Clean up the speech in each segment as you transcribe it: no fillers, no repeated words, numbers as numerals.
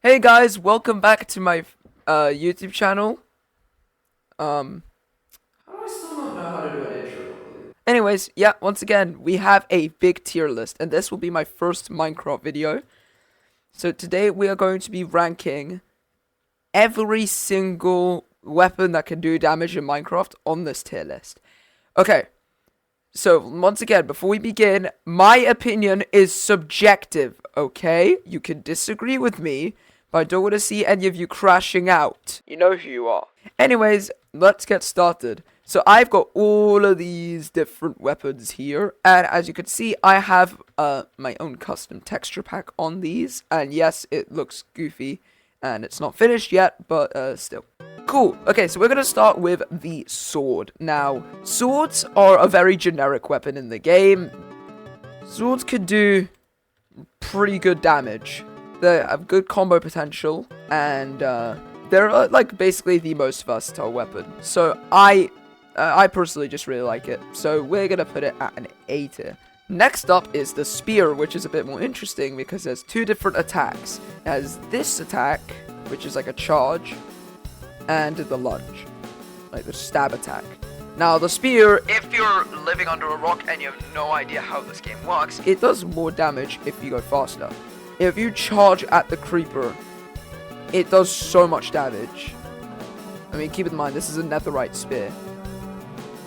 Hey guys, welcome back to my YouTube channel. How do I still not know how to do an intro properly? Anyways, yeah, once again, we have a big tier list, and this will be my first Minecraft video. So today we are going to be ranking every single weapon that can do damage in Minecraft on this tier list. Okay, so once again, before we begin, my opinion is subjective, okay? You can disagree with me, but I don't want to see any of you crashing out. You know who you are. Anyways, let's get started. So I've got all of these different weapons here, and as you can see, I have my own custom texture pack on these, and yes, it looks goofy, and it's not finished yet, but still. Cool. Okay, so we're going to start with the sword. Now, swords are a very generic weapon in the game. Swords can do pretty good damage. They have good combo potential, and they're like basically the most versatile weapon. So I personally just really like it. So we're gonna put it at an A tier. Next up is the spear, which is a bit more interesting because there's two different attacks. It has this attack, which is like a charge, and the lunge, like the stab attack. Now the spear, if you're living under a rock and you have no idea how this game works, it does more damage if you go faster. If you charge at the creeper, it does so much damage. I mean, keep in mind, this is a netherite spear.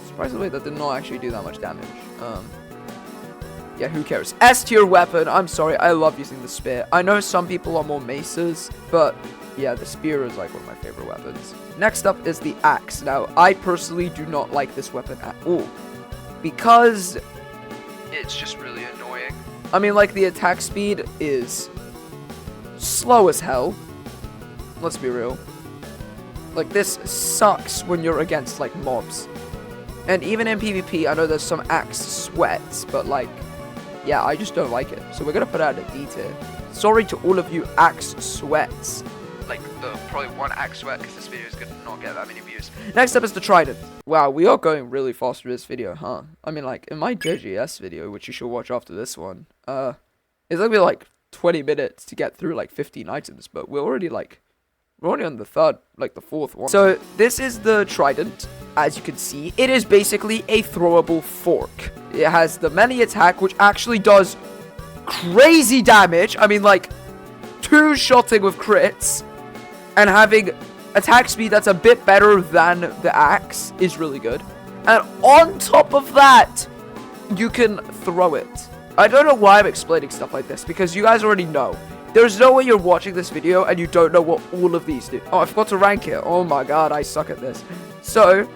Surprisingly, that did not actually do that much damage. Yeah, who cares? S tier weapon. I'm sorry, I love using the spear. I know some people are more maces, but yeah, the spear is like one of my favorite weapons. Next up is the axe. Now, I personally do not like this weapon at all, because it's just really annoying. I mean, like, the attack speed is slow as hell. Let's be real. Like, this sucks when you're against, like, mobs. And even in PvP, I know there's some axe sweats, but, like, yeah, I just don't like it. So we're gonna put out a D tier. Sorry to all of you axe sweats. Like, probably one axe sweat, because this video is gonna not get that many views. Next up is the trident. Wow, we are going really fast through this video, huh? I mean, like, in my JGS video, which you should watch after this one, it's gonna be like 20 minutes to get through like 15 items, but we're already on the fourth one. So this is the trident. As you can see, it is basically a throwable fork. It has the melee attack, which actually does crazy damage. I mean, like, two-shotting with crits and having attack speed that's a bit better than the axe is really good. And on top of that, you can throw it. I don't know why I'm explaining stuff like this, because you guys already know. There's no way you're watching this video and you don't know what all of these do. Oh, I forgot to rank it. Oh my god, I suck at this. So,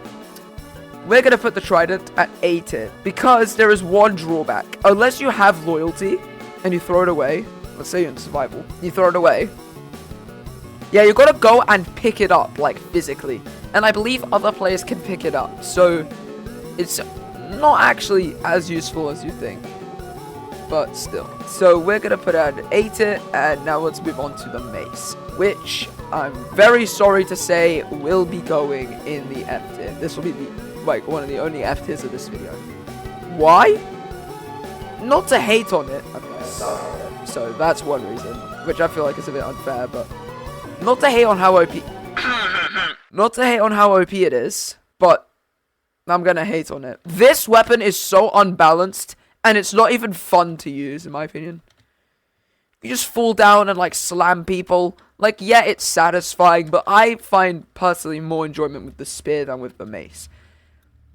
we're gonna put the trident at A tier, because there is one drawback. Unless you have loyalty and you throw it away, let's say you're in survival, you throw it away, yeah, you gotta go and pick it up, like, physically. And I believe other players can pick it up, so it's not actually as useful as you think. But still. So we're gonna put out an A tier, and now let's move on to the mace, which I'm very sorry to say will be going in the F tier. This will be one of the only F tiers of this video. Why? Not to hate on it. Okay, so that's one reason, which I feel like is a bit unfair, but not to hate on how OP not to hate on how OP it is, but I'm gonna hate on it. This weapon is so unbalanced, and it's not even fun to use, in my opinion. You just fall down and, like, slam people. Like, yeah, it's satisfying, but I find personally more enjoyment with the spear than with the mace.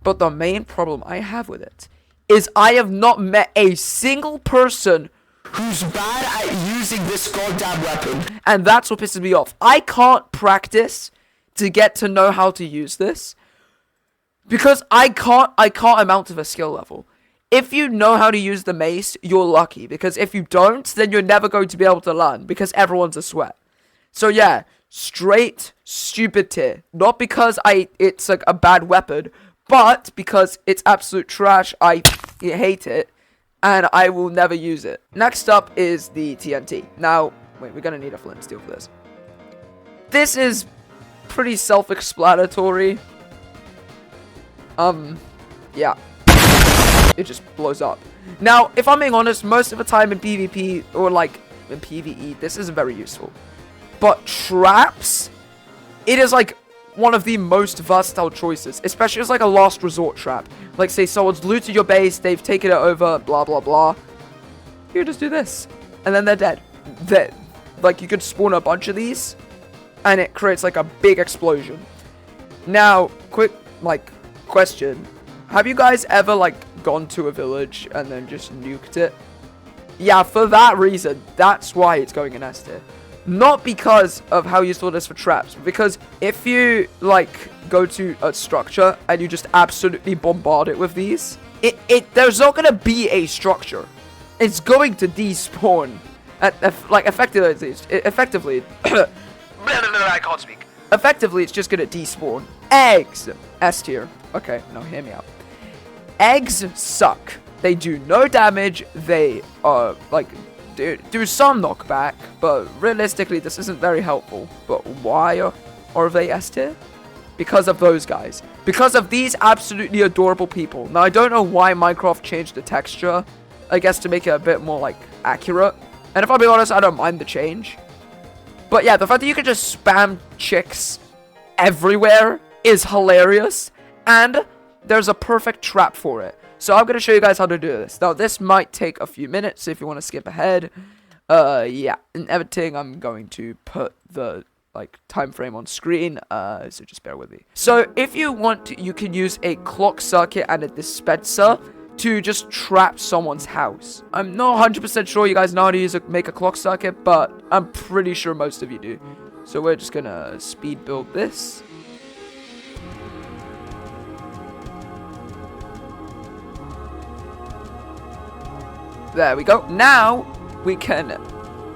But the main problem I have with it is I have not met a single person who's bad at using this goddamn weapon. And that's what pisses me off. I can't practice to get to know how to use this, because I can't amount to a skill level. If you know how to use the mace, you're lucky, because if you don't, then you're never going to be able to learn, because everyone's a sweat. So yeah, straight stupid tier. Not because it's like a bad weapon, but because it's absolute trash. I hate it, and I will never use it. Next up is the TNT. Now, wait, we're gonna need a flint and steel for this. This is pretty self-explanatory. Yeah. It just blows up. Now, if I'm being honest, most of the time in PvP, or like in PvE, this isn't very useful. But traps, it is like one of the most versatile choices, especially as like a last resort trap. Like, say someone's looted your base, they've taken it over, blah blah blah. You just do this, and then they're dead. Like, you could spawn a bunch of these, and it creates like a big explosion. Now, quick like question: have you guys ever like gone to a village and then just nuked it? Yeah, for that reason, that's why it's going in S tier. Not because of how useful it is for traps, but because if you like go to a structure and you just absolutely bombard it with these, there's not gonna be a structure. It's going to despawn. Effectively, I can't speak. Effectively, it's just gonna despawn eggs. S tier. Okay, now hear me out. Eggs suck. They do no damage. They like do some knockback, but realistically, this isn't very helpful. But why are they S tier? Because of those guys. Because of these absolutely adorable people. Now, I don't know why Minecraft changed the texture. I guess to make it a bit more like accurate. And if I'll be honest, I don't mind the change. But yeah, the fact that you can just spam chicks everywhere is hilarious. And there's a perfect trap for it. So I'm going to show you guys how to do this. Now, this might take a few minutes if you want to skip ahead. Yeah, in editing, I'm going to put the like time frame on screen, so just bear with me. So if you want to, you can use a clock circuit and a dispenser to just trap someone's house. I'm not 100% sure you guys know how to make a clock circuit, but I'm pretty sure most of you do. So we're just gonna speed build this. There we go. Now we can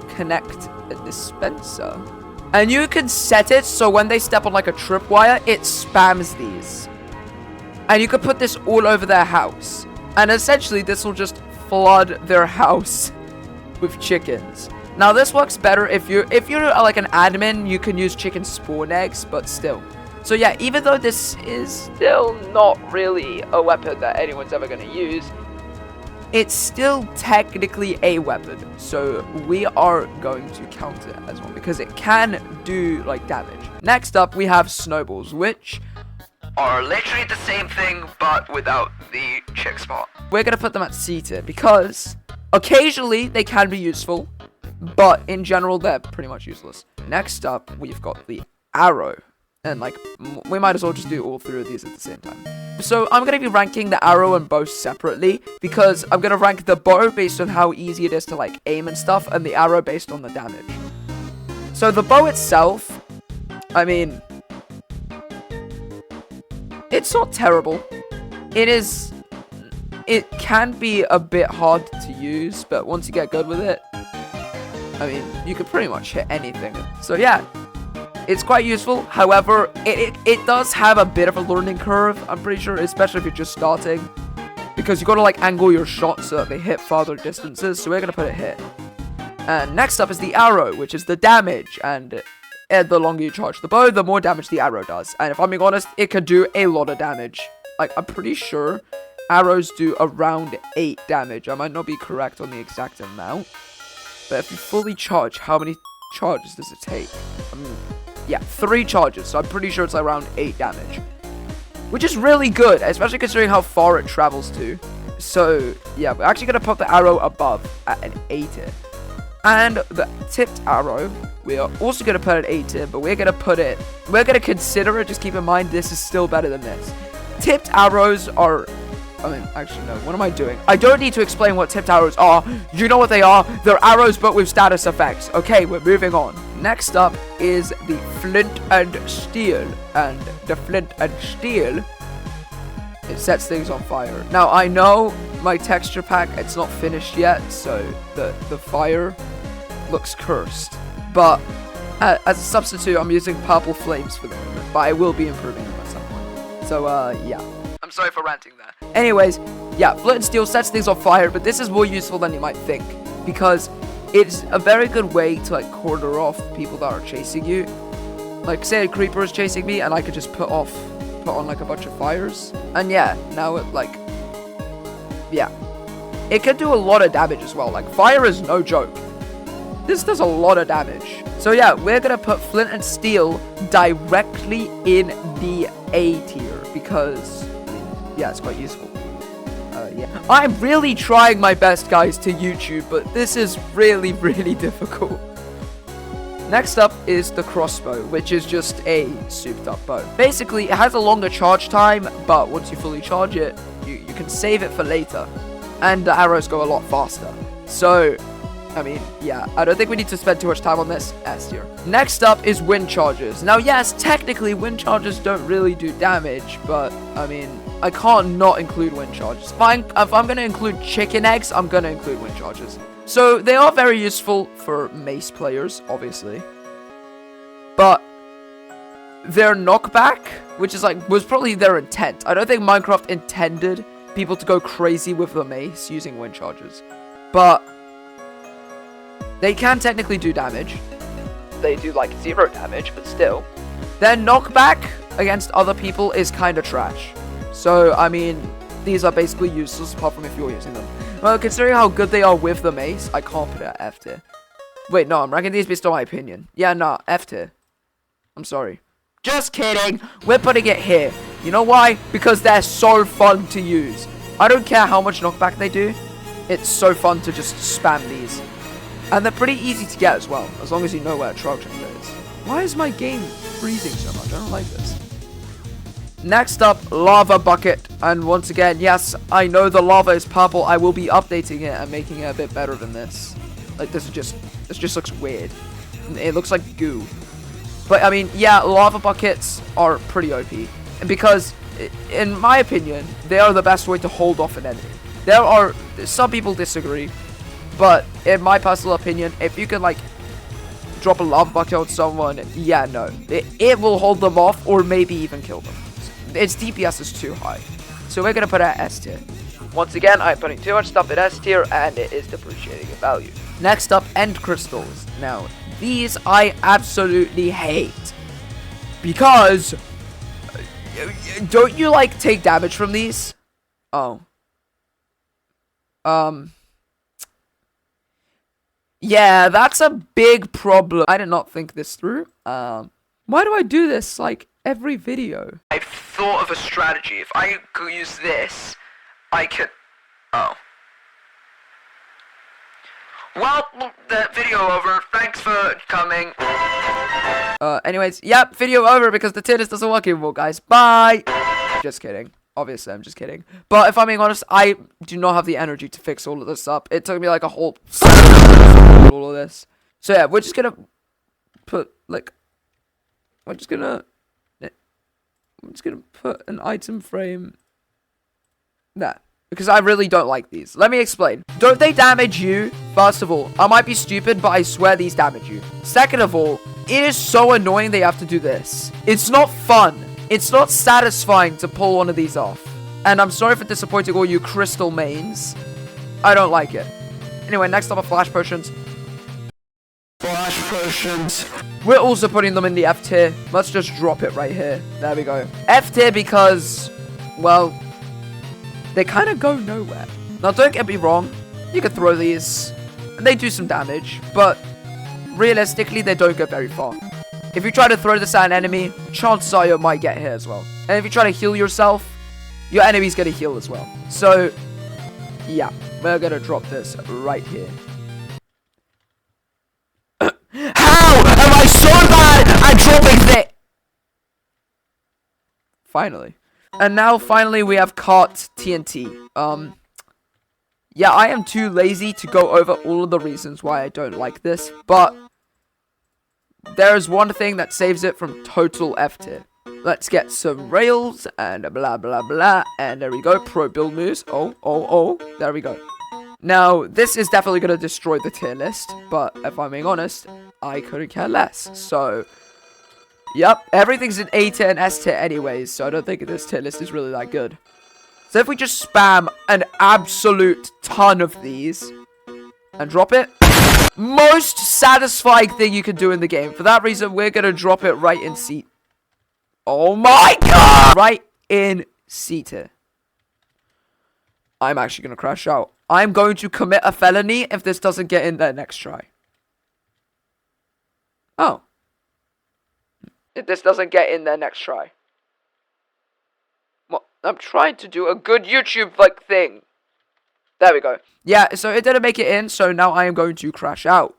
connect a dispenser. And you can set it so when they step on like a tripwire, it spams these. And you can put this all over their house. And essentially, this will just flood their house with chickens. Now, this works better if you're like an admin, you can use chicken spawn eggs, but still. So yeah, even though this is still not really a weapon that anyone's ever going to use, it's still technically a weapon. So we are going to count it as one because it can do like damage. Next up, we have snowballs, which are literally the same thing, but without the chick spot. We're going to put them at C tier because occasionally they can be useful, but in general, they're pretty much useless. Next up, we've got the arrow. And like, we might as well just do all three of these at the same time. So I'm going to be ranking the arrow and bow separately because I'm going to rank the bow based on how easy it is to like aim and stuff, and the arrow based on the damage. So the bow itself, I mean, it's not terrible. It can be a bit hard to use, but once you get good with it, I mean, you can pretty much hit anything. So yeah, it's quite useful. However, it does have a bit of a learning curve, I'm pretty sure, especially if you're just starting. Because you got to like angle your shots so that they hit farther distances, so we're going to put it here. And next up is the arrow, which is the damage, and the longer you charge the bow, the more damage the arrow does. And if I'm being honest, it can do a lot of damage. Like, I'm pretty sure arrows do around 8 damage. I might not be correct on the exact amount. But if you fully charge, how many charges does it take? Yeah, 3 charges. So I'm pretty sure it's around 8 damage. Which is really good, especially considering how far it travels to. So, yeah, we're actually going to put the arrow above at an A tier. And the tipped arrow, we are also going to put at 8 tier, but we're going to consider it. Just keep in mind, this is still better than this. Tipped arrows are, actually, no, what am I doing? I don't need to explain what tipped arrows are. You know what they are. They're arrows, but with status effects. Okay, we're moving on. Next up is the flint and steel. And the flint and steel, it sets things on fire. Now, I know my texture pack, it's not finished yet, so the fire looks cursed. But as a substitute, I'm using purple flames for the moment, but I will be improving them at some point. So, yeah. I'm sorry for ranting there. Anyways, yeah, flint and steel sets things on fire, but this is more useful than you might think, because it's a very good way to like corner off people that are chasing you. Like, say a creeper is chasing me, and I could just put on like a bunch of fires, and yeah, now it like, yeah, it can do a lot of damage as well. Like, fire is no joke. This does a lot of damage. So yeah, we're gonna put flint and steel directly in the A tier because, yeah, it's quite useful. Yeah, I'm really trying my best, guys, to YouTube, but this is really, really difficult. Next up is the crossbow, which is just a souped up bow. Basically, it has a longer charge time, but once you fully charge it, you can save it for later. And the arrows go a lot faster. So, I mean, yeah, I don't think we need to spend too much time on this. S tier. Next up is wind charges. Now, yes, technically, wind charges don't really do damage, but, I mean, I can't not include wind charges. If I'm going to include chicken eggs, I'm going to include wind charges. So, they are very useful for mace players, obviously. But their knockback, which is like, was probably their intent. I don't think Minecraft intended people to go crazy with the mace using wind charges. But they can technically do damage. They do like 0 damage, but still. Their knockback against other people is kind of trash. So, I mean, these are basically useless apart from if you're using them. Well, considering how good they are with the mace, I can't put it at F tier. Wait, no, I'm ranking these based on my opinion. Yeah, nah, F tier. I'm sorry. Just kidding. We're putting it here. You know why? Because they're so fun to use. I don't care how much knockback they do. It's so fun to just spam these. And they're pretty easy to get as well, as long as you know where a charge is. Why is my game freezing so much? I don't like this. Next up, lava bucket. And once again, yes, I know the lava is purple. I will be updating it and making it a bit better than this. Like, this just looks weird. It looks like goo. But, I mean, yeah, lava buckets are pretty OP. Because, in my opinion, they are the best way to hold off an enemy. There are, some people disagree. But, in my personal opinion, if you can, like, drop a lava bucket on someone, yeah, no. It will hold them off or maybe even kill them. Its DPS is too high. So we're going to put it at S tier. Once again, I'm putting too much stuff in S tier and it is depreciating in value. Next up, end crystals. Now, these I absolutely hate. Because, don't you, like, take damage from these? Oh. Yeah, that's a big problem. I did not think this through. Why do I do this, like, every video? I've thought of a strategy. If I could use this, I could... Oh. Well, the video over. Thanks for coming. Anyways, yep, video over because the tier list doesn't work anymore, guys. Bye! Just kidding. Obviously, I'm just kidding. But if I'm being honest, I do not have the energy to fix all of this up. It took me like a whole... all of this. So yeah, we're just gonna put, like... I'm just gonna put an item frame there. Because I really don't like these. Let me explain. Don't they damage you? First of all, I might be stupid, but I swear these damage you. Second of all, it is so annoying they have to do this. It's not fun. It's not satisfying to pull one of these off. And I'm sorry for disappointing all you crystal mains. I don't like it. Anyway, next up are flash potions. Flash potions. We're also putting them in the F tier. Let's just drop it right here. There we go. F tier because, well, they kind of go nowhere. Now, don't get me wrong. You can throw these, and they do some damage, but realistically, they don't go very far. If you try to throw this at an enemy, chances are you might get hit as well. And if you try to heal yourself, your enemy's going to heal as well. So, yeah, we're going to drop this right here. How am I so bad at dropping this? Finally. And now, finally, we have cart TNT. Yeah, I am too lazy to go over all of the reasons why I don't like this, but there is one thing that saves it from total F tier. Let's get some rails, and blah, blah, blah, and there we go. Pro build moves. Oh, there we go. Now, this is definitely going to destroy the tier list, but if I'm being honest, I couldn't care less. So, yep, everything's in A tier and S tier anyways, so I don't think this tier list is really that good. So if we just spam an absolute ton of these and drop it, most satisfying thing you can do in the game. For that reason, we're going to drop it right in C. Oh my god! Right in C tier. I'm actually going to crash out. I'm going to commit a felony if this doesn't get in there next try. Oh. If this doesn't get in there next try. Well, I'm trying to do a good YouTube, like, thing. There we go. Yeah, so it didn't make it in, so now I am going to crash out.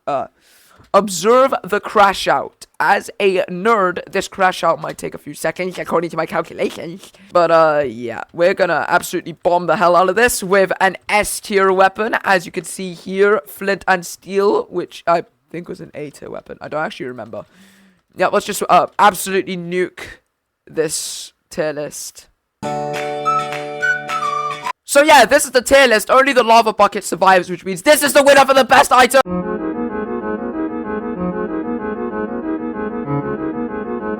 Observe the crash out. As a nerd, this crash out might take a few seconds, according to my calculations. But, yeah, we're gonna absolutely bomb the hell out of this with an S tier weapon. As you can see here, flint and steel, which I think was an A tier weapon. I don't actually remember. Yeah, let's just, absolutely nuke this tier list. So yeah, this is the tier list. Only the lava bucket survives, which means this is the winner for the best item.